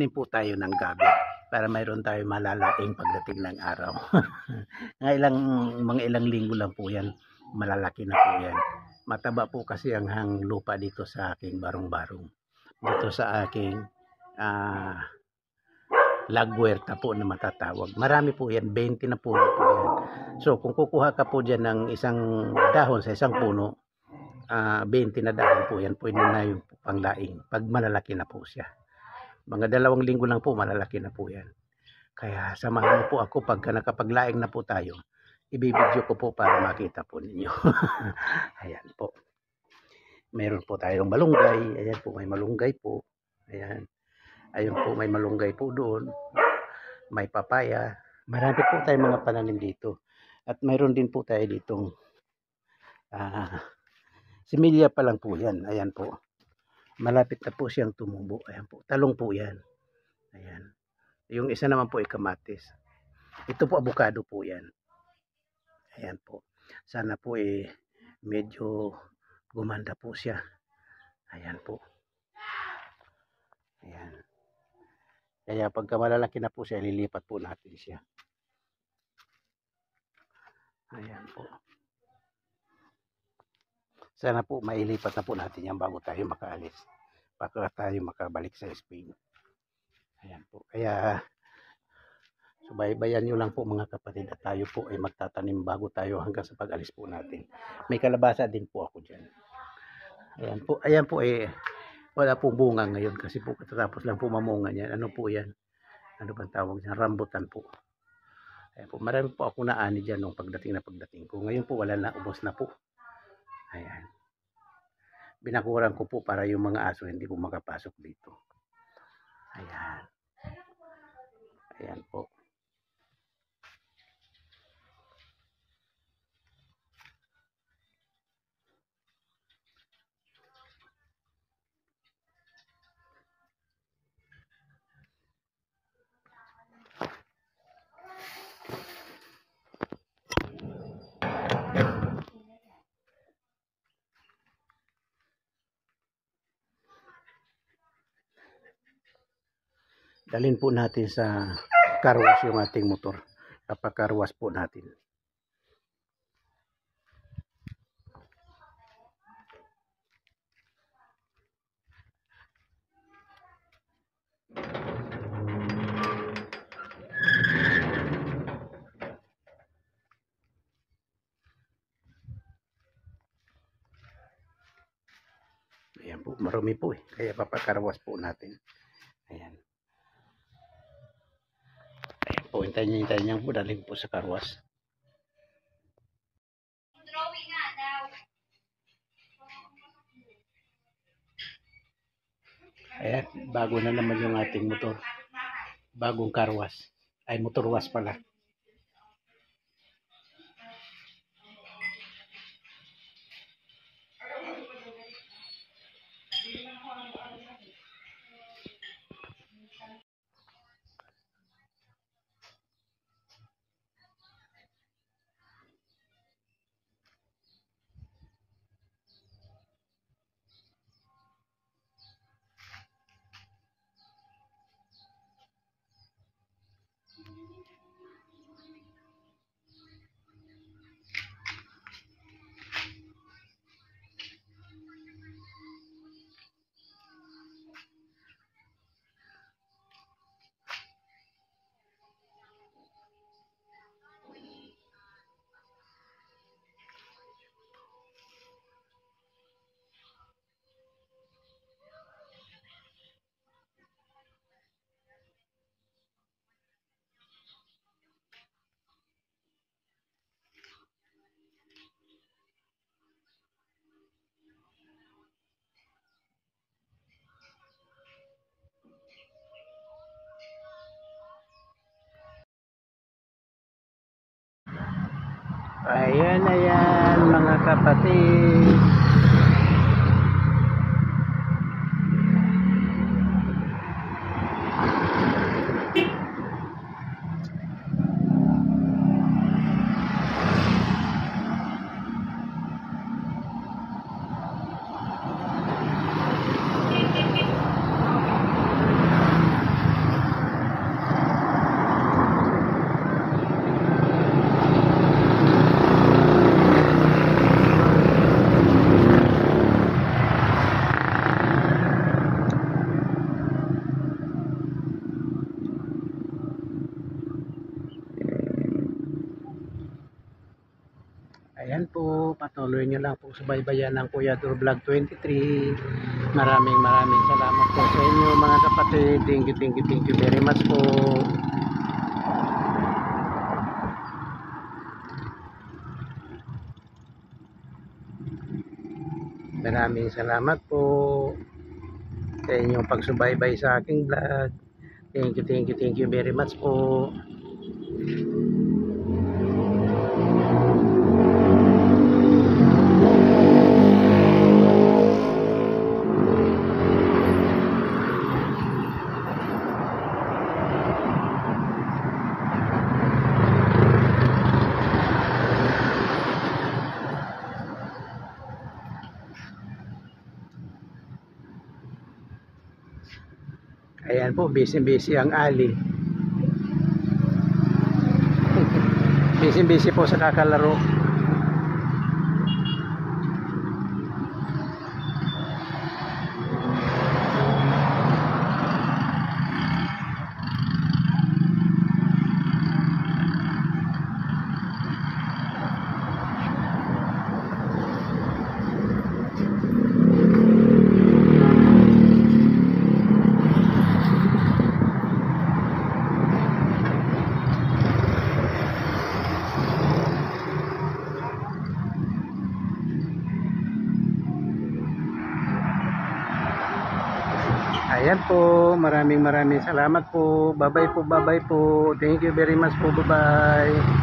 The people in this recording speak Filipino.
kunin po tayo ng gabi para mayroon tayo malalaking pagdating ng araw. Mga ilang linggo lang po yan, malalaki na po yan. Mataba po kasi ang lupa dito sa aking barong-barong. Dito sa aking lagwerta po na matatawag. Marami po yan, 20 na puno po yan. So kung kukuha ka po dyan ng isang dahon sa isang puno, 20 na dahon po yan, pwede na yung panglaing pag malalaki na po siya. Mga 2 linggo lang po, malalaki na po yan. Kaya samahan niyo po ako pagka nakapaglaing na po tayo. Ibibidyo ko po para makita po ninyo. Ayan po. Meron po tayong malunggay. Ayan po, may malunggay po. Ayan. Ayun po, may malunggay po doon. May papaya. Marami po tayong mga pananim dito. At mayroon din po tayo ditong similya pa lang po yan. Ayan po. Malapit na po siyang tumubo. Ayan po. Talong po yan. Ayan. Yung isa naman po ay kamatis. Ito po, avocado po yan. Ayan po. Sana po medyo gumanda po siya. Ayan po. Ayan. Kaya pagka malalaki na po siya, lilipat po natin siya. Ayan po. Sana po mailipat na po natin yan bago tayo makaalis. Bago tayo makabalik sa Spain. Ayan po. Kaya subaybayan nyo lang po mga kapatid at tayo po ay magtatanim bago tayo hanggang sa pag-alis po natin. May kalabasa din po ako dyan. Ayan po wala pong bunga ngayon kasi po katapos lang po mamunga niyan. Ano po yan? Ano bang tawag niyan? Rambutan po. Ayan po. Marami po ako naani dyan nung pagdating ko. Ngayon po wala na. Ubos na po. Ayan. Binakuran ko po para yung mga aso hindi po makapasok dito. Ayan. Ayan po. Dalhin po natin sa carwash yung ating motor. Kapakarwash po natin. Ayan po, marami po kaya papakarwash po natin. Ayan. Ayan po, hintayin niya po, dalhin po sa carwash. Ayan, bago na naman yung ating motor. Bagong carwash. Ay, motor wash pala. Ayan, mga kapatid. Ayan po, patuloy nyo lang po subaybayan ng Kuya Dur Vlog 23. Maraming salamat po sa inyo mga kapatid. Thank you very much po. Maraming salamat po sa inyong pagsubaybay sa aking vlog. Thank you very much po. Ayan po, busy ang Ali. Busy po sa kakalaro. Ayan po, maraming salamat po. Bye bye po. Thank you very much po. Bye bye.